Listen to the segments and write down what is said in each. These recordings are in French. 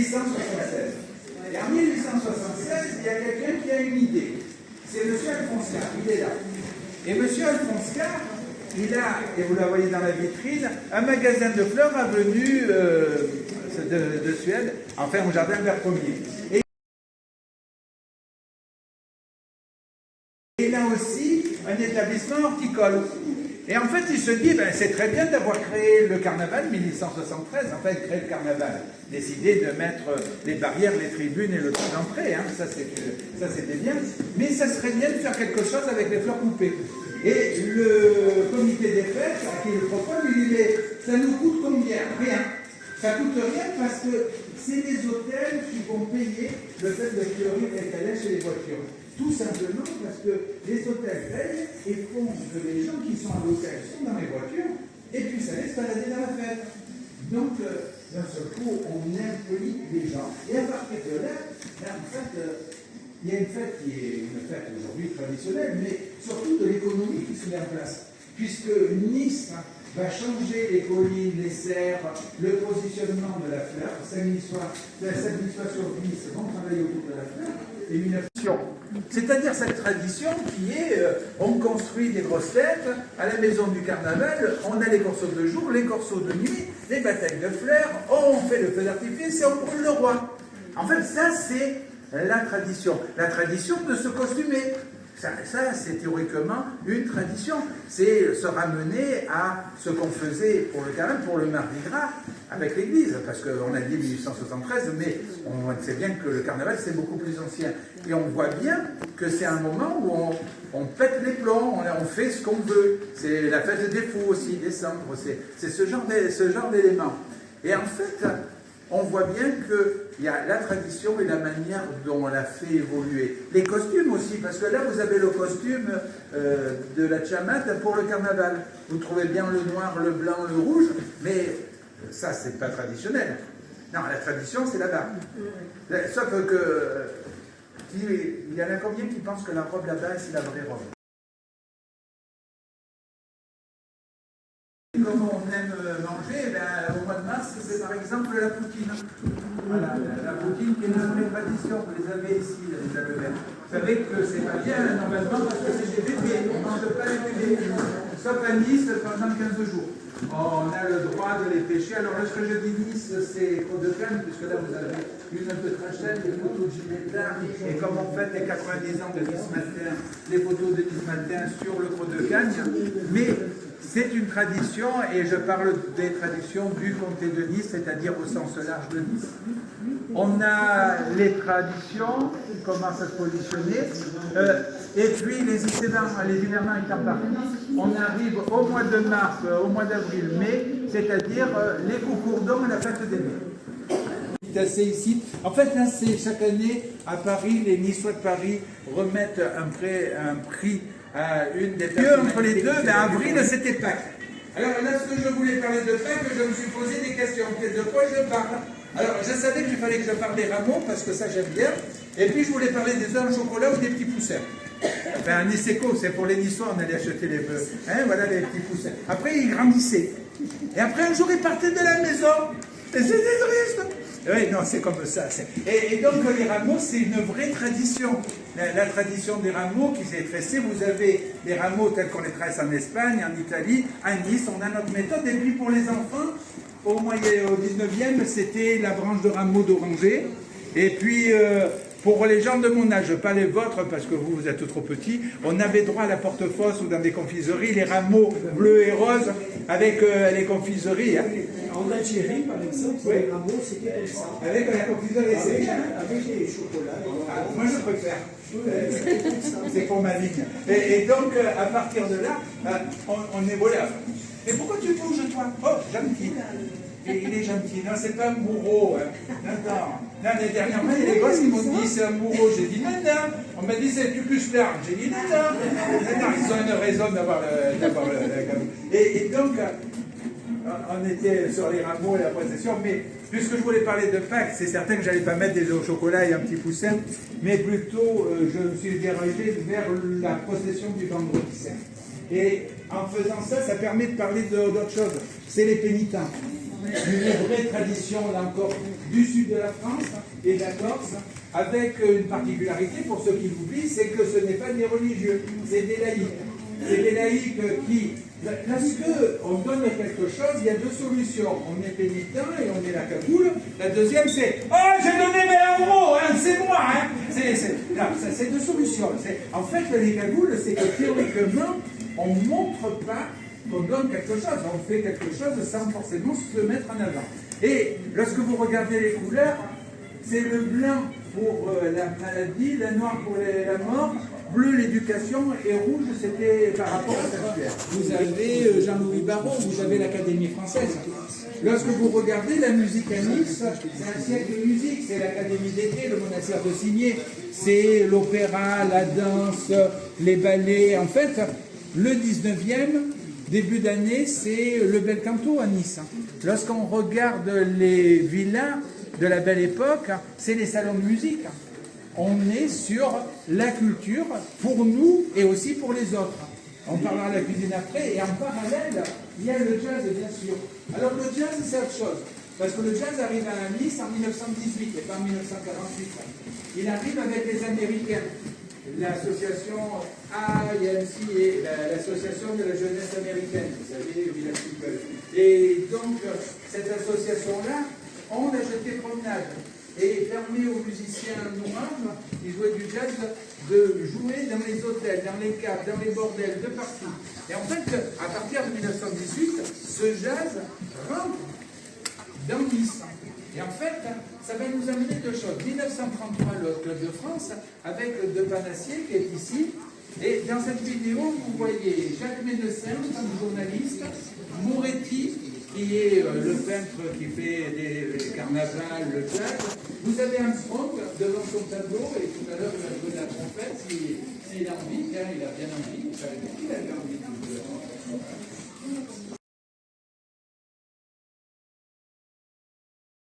1876. Et en 1876, il y a quelqu'un qui a une idée. C'est M. Alphonse Karr, il est là. Et M. Alphonse Karr, il a, et vous la voyez dans la vitrine, un magasin de fleurs avenue de Suède, enfin au jardin Albert Ier. Et il a aussi un établissement horticole. Et en fait, il se dit, ben, c'est très bien d'avoir créé le carnaval 1873, en fait, créer le carnaval. Décider de mettre les barrières, les tribunes et le temps d'entrée, hein, ça c'était bien. Mais ça serait bien de faire quelque chose avec les fleurs coupées. Et le comité des fêtes, à qui il le propose, il dit, ça nous coûte combien? Rien. Ça coûte rien parce que c'est les hôtels qui vont payer le fait de fleurir les calèches et les voitures. Tout simplement parce que les hôtels payent et font que les gens qui sont à l'hôtel sont dans les voitures et puis ça laisse balader dans la fête. Donc, d'un seul coup, on implique les gens. Et à partir de là, en fait, il y a une fête qui est une fête aujourd'hui traditionnelle, mais surtout de l'économie qui se met en place. Puisque Nice va changer les collines, les serres, le positionnement de la fleur. Cette administration de Nice vont travailler autour de la fleur et une action. C'est-à-dire cette tradition qui est, on construit des grosses têtes, à la maison du carnaval, on a les corsos de jour, les corsos de nuit, les batailles de fleurs, on fait le feu d'artifice et on brûle le roi. En fait, ça c'est la tradition de se costumer. Ça c'est théoriquement une tradition. C'est se ramener à ce qu'on faisait pour le carnaval, pour le Mardi Gras, avec l'Église. Parce qu'on a dit 1873, mais on sait bien que le carnaval, c'est beaucoup plus ancien. Et on voit bien que c'est un moment où on pète les plombs, on fait ce qu'on veut. C'est la fête des fous aussi, des cendres. C'est ce genre d'éléments. Et en fait, on voit bien qu'il y a la tradition et la manière dont on l'a fait évoluer. Les costumes aussi, parce que là, vous avez le costume de la chamade pour le carnaval. Vous trouvez bien le noir, le blanc, le rouge, mais ça, c'est pas traditionnel. Non, la tradition, c'est là-bas. Sauf que, il y en a combien qui pensent que la robe là-bas, c'est la vraie robe? Comme on aime manger, au mois de mars, c'est par exemple la poutine. Voilà, la poutine qui est une vraie tradition. Vous les avez ici, les Alevers. Vous savez que c'est pas bien normalement parce que c'est des bébés. On ne mange pas les bébés. Sauf à Nice pendant 15 jours. On a le droit de les pêcher. Alors lorsque je dis Nice, c'est Côte de Cannes, puisque là vous avez une un peu trachette, des photos de Ginetta, et comme on fête les 90 ans de Nice Matin, les photos de Nice Matin sur le Côte de Cannes. Mais c'est une tradition, et je parle des traditions du comté de Nice, c'est-à-dire au sens large de Nice. On a les traditions, comment ça se positionner, et puis les hivernants étant partis, on arrive au mois de mars, au mois d'avril, mai, c'est-à-dire les coucourdons et la fête des nés. C'est assez ici. En fait, là, c'est chaque année à Paris, les Niçois de Paris remettent un prix à une des personnes. Entre les deux, avril, c'était Pâques. Alors là, ce que je voulais parler de Pâques, je me suis posé des questions. De quoi je parle? Alors, je savais qu'il fallait que je parle des rameaux, parce que ça, j'aime bien. Et puis, je voulais parler des œufs au chocolat ou des petits poussins. Enfin, un Nisseco, c'est pour les Niçois, on allait acheter les bœufs. Hein, voilà les petits poussins. Après, ils grandissaient. Et après, un jour, ils partaient de la maison. Et c'était triste. Oui, non, c'est comme ça. Et donc, les rameaux, c'est une vraie tradition. La tradition des rameaux qui s'est tressée, vous avez les rameaux tels qu'on les tresse en Espagne, en Italie, à Nice, on a notre méthode. Et puis, pour les enfants, au 19e, c'était la branche de rameaux d'oranger. Et puis, pour les gens de mon âge, pas les vôtres, parce que vous êtes trop petits, on avait droit à la porte-fosse ou dans des confiseries, les rameaux bleus et roses avec les confiseries. Hein. En Algérie, par exemple, oui. Les rameaux, c'était comme ça. Avec la confiserie, avec les chocolats. Moi, je préfère. C'est pour ma ligne. Et donc, à partir de là, on est voilà. Mais pourquoi tu bouges, toi? Oh, gentil. Il est gentil. Non, c'est pas un bourreau. Hein. Non, dernièrement, il y a des gosses qui m'ont dit c'est un bourreau. J'ai dit non. On m'a dit c'est Tucus large. J'ai dit non. Ils ont une raison d'avoir le. Et donc, on était sur les rameaux et la procession, mais puisque je voulais parler de Pâques, c'est certain que je n'allais pas mettre des œufs au chocolat et un petit poussin, mais plutôt je me suis dirigé vers la procession du vendredi saint. Et en faisant ça, ça permet de parler d'autre chose. C'est les pénitents. une vraie tradition, là encore, du sud de la France et de la Corse, avec une particularité, pour ceux qui l'oublient, c'est que ce n'est pas des religieux, c'est des laïcs. C'est des laïcs qui, lorsqu'on donne quelque chose, il y a deux solutions. On est pénitent et on met la cagoule. La deuxième, c'est « Oh, j'ai donné 20 euros, hein, c'est moi hein. !» C'est deux solutions. En fait, les cagoules, c'est que théoriquement, on ne montre pas qu'on donne quelque chose. On fait quelque chose sans forcément se mettre en avant. Et lorsque vous regardez les couleurs, c'est le blanc pour la maladie, le noir pour la mort, bleu l'éducation et rouge c'était par rapport au sanctuaire. Vous avez Jean-Louis Barrault, vous avez l'Académie française. Lorsque vous regardez la musique à Nice, c'est un siècle de musique, c'est l'Académie d'été, le monastère de Cigné, c'est l'opéra, la danse, les ballets. En fait, le 19e, début d'année, c'est le bel canto à Nice. Lorsqu'on regarde les villas de la belle époque, c'est les salons de musique. On est sur la culture pour nous et aussi pour les autres. On parlera de la cuisine après, et en parallèle, il y a le jazz, bien sûr. Alors le jazz, c'est autre chose, parce que le jazz arrive à Nice en 1918 et pas en 1948. Il arrive avec les Américains, l'association IMC, l'association de la jeunesse américaine, vous savez, Village People. Et donc, cette association-là, on a jeté promenade et permet aux musiciens noirs qui jouaient du jazz de jouer dans les hôtels, dans les caves, dans les bordels, de partout. Et en fait, à partir de 1918, ce jazz rentre dans Nice. Et en fait, ça va nous amener deux choses. 1933, le Club de France, avec De Panassier qui est ici. Et dans cette vidéo, vous voyez Jacques Médecin, comme journaliste, Moretti, qui est le peintre qui fait les carnavals, le jazz. Vous avez un Armstrong devant son tableau, et tout à l'heure, il a joué la trompette, s'il a envie, hein, il a bien envie, vous savez qu'il a bien envie de jouer.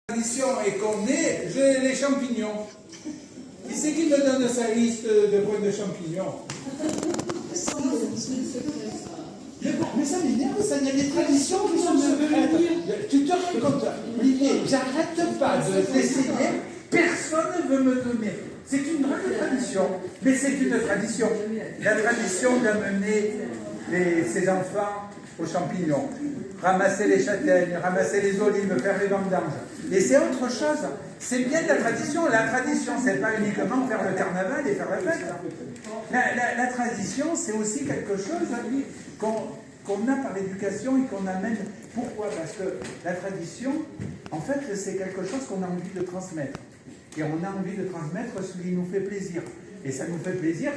La tradition est qu'on est, j'ai les champignons. Qui c'est qui me donne sa liste de points de champignons? Mais ça m'énerve, ça, il y a des traditions qui sont secrètes. Tu te rends compte, Olivier, j'arrête pas de t'essayer, personne ne veut me donner. C'est une vraie tradition, mais c'est une tradition. La tradition d'amener ses enfants aux champignons, ramasser les châtaignes, ramasser les olives, faire les vendanges. Et c'est autre chose. C'est bien de la tradition. La tradition, c'est pas uniquement faire le carnaval et faire la fête. La tradition, c'est aussi quelque chose qu'on a par l'éducation et qu'on amène. Pourquoi? Parce que la tradition, en fait, c'est quelque chose qu'on a envie de transmettre. Et on a envie de transmettre ce qui nous fait plaisir. Et ça nous fait plaisir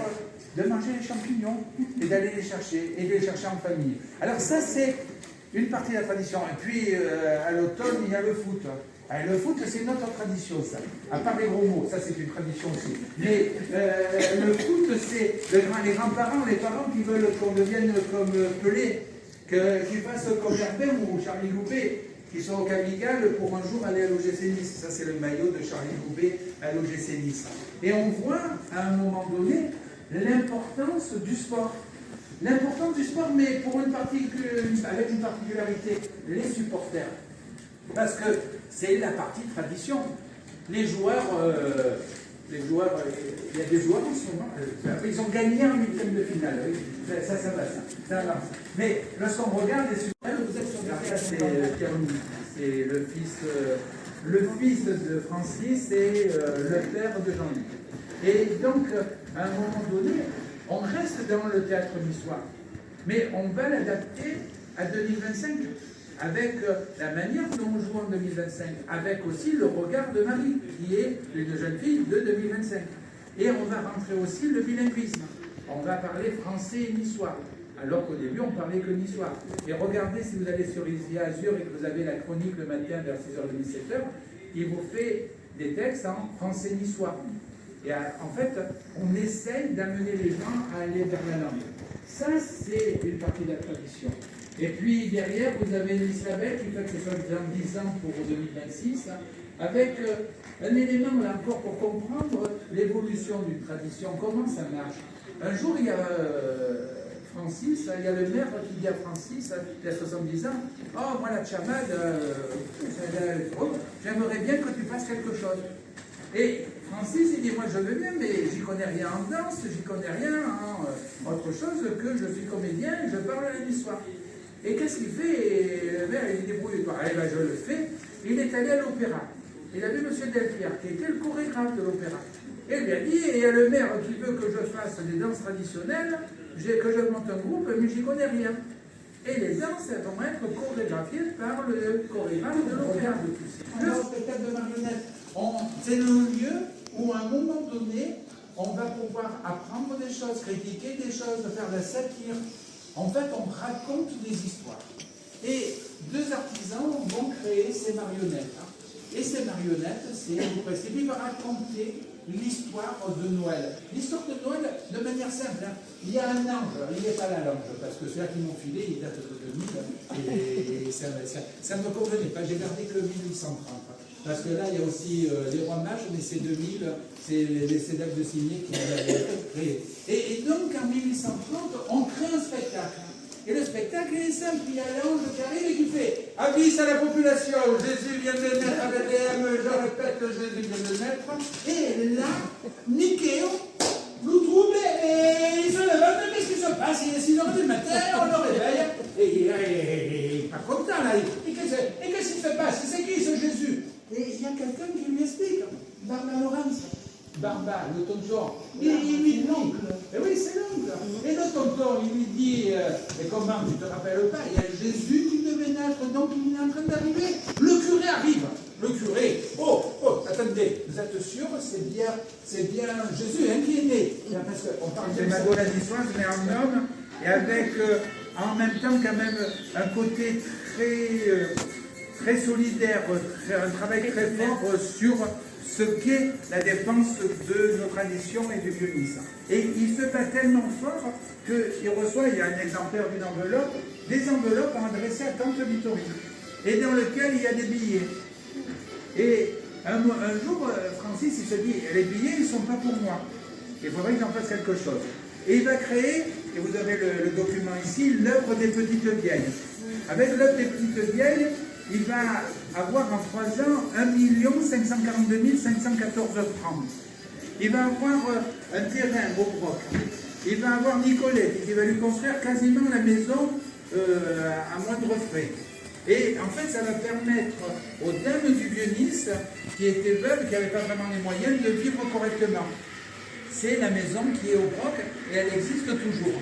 de manger les champignons et d'aller les chercher, et de les chercher en famille. Alors ça, c'est une partie de la tradition. Et puis, à l'automne, il y a le foot. Le foot, c'est notre tradition, ça. À part les gros mots, ça c'est une tradition aussi. Mais le foot, c'est les grands-parents, les parents qui veulent qu'on devienne comme Pelé, qu'ils fassent comme Herbin ou Charlie Loubet, qui sont au Cavigal pour un jour aller à l'OGC Nice. Ça, c'est le maillot de Charlie Loubet à l'OGC Nice. Et on voit, à un moment donné, l'importance du sport. L'importance du sport, mais avec une particularité, les supporters. Parce que c'est la partie tradition. Les joueurs, il y a des joueurs en ce moment, ils ont gagné en huitième de finale. Ça avance. Mais lorsqu'on regarde les supporters, vous êtes sur c'est le fils de Francis et le père de Jean-Luc. Et donc, à un moment donné, on reste dans le théâtre niçois, mais on va l'adapter à 2025. Avec la manière dont on joue en 2025, avec aussi le regard de Marie, qui est une jeune fille de 2025. Et on va rentrer aussi le bilinguisme. On va parler français et niçois, alors qu'au début, on parlait que niçois. Et regardez, si vous allez sur Isia Azur et que vous avez la chronique le matin vers 6h30, 7h, il vous fait des textes en français niçois. Et en fait, on essaye d'amener les gens à aller vers la langue. Ça, c'est une partie de la tradition. Et puis derrière, vous avez l'Isabelle qui fait que ce soit dans 10 ans pour 2026, avec un élément là encore pour comprendre l'évolution d'une tradition, comment ça marche. Un jour, il y a Francis Francis, il y a le maire qui dit à Francis, il a 70 ans, oh, moi la chamade, j'aimerais bien que tu fasses quelque chose. Et Francis, il dit, moi je veux bien, mais j'y connais rien en danse, j'y connais rien en autre chose que je suis comédien et je parle lundi soir. Et qu'est-ce qu'il fait? Le maire, il débrouille pas. Eh ben, je le fais. Il est allé à l'opéra. Il a vu M. Delpierre, qui était le chorégraphe de l'opéra. Et il lui a dit, et il y a le maire qui veut que je fasse des danses traditionnelles, que je monte un groupe, mais j'y connais rien. Et les danses, elles vont être chorégraphiées par le chorégraphe de l'opéra. Le spectacle de marionnettes, c'est le lieu où, à un moment donné, on va pouvoir apprendre des choses, critiquer des choses, faire de la satire. En fait, on raconte des histoires. Et deux artisans vont créer ces marionnettes. Et ces marionnettes, c'est un principe, il va raconter l'histoire de Noël. L'histoire de Noël, de manière simple. Il y a un ange, il n'est pas la langue, parce que celui-là qui m'ont filé, il date de 2000, et ça ne me convenait pas, j'ai gardé que 1830. Parce que là, il y a aussi les rois mages, mais c'est 2000, c'est les dates de signer qui l'avaient créé. Et donc, en 1830, on crée un spectacle. Et le spectacle est simple, il y a l'ange qui arrive et qui fait « Avis à la population, Jésus vient de naître à Bethléem, je répète, Jésus vient de naître. » Et là, Nickéo nous trouble et il se lève, mais qu'est-ce qui se passe? Il est 6 h du matin, on le réveille, et il n'est pas content là. Et qu'est-ce qui se passe? C'est qui ce Jésus? Et il y a quelqu'un qui lui explique, Barba Laurence. Barba, le tonton, il lui dit l'oncle. Et oui, c'est l'oncle. Et le tonton, il lui dit, et comment, tu te rappelles pas, il y a Jésus qui devait naître, donc il est en train d'arriver. Le curé arrive. Le curé, attendez, vous êtes sûr, c'est bien Jésus qui est né. Parce qu'on parle de Mago la niçoise, mais en homme, et avec en même temps quand même un côté très solidaire, un travail très fort sur ce qu'est la défense de nos traditions et du vieux Nice. Et il se bat tellement fort qu'il reçoit, il y a un exemplaire d'une enveloppe, des enveloppes adressées à Tante Vittorie, et dans lesquelles il y a des billets. Et un jour, Francis, il se dit, les billets, ils ne sont pas pour moi. Il faudrait que j'en fasse quelque chose. Et il va créer, et vous avez le document ici, l'œuvre des petites vieilles. Avec l'œuvre des petites vieilles, il va avoir en 3 ans 1 542 514 francs. Il va avoir un terrain au Broc. Il va avoir Nicolette qui va lui construire quasiment la maison à moindre frais. Et en fait, ça va permettre aux dames du Vieux-Nice, qui étaient veuves, qui n'avaient pas vraiment les moyens, de vivre correctement. C'est la maison qui est au Broc et elle existe toujours.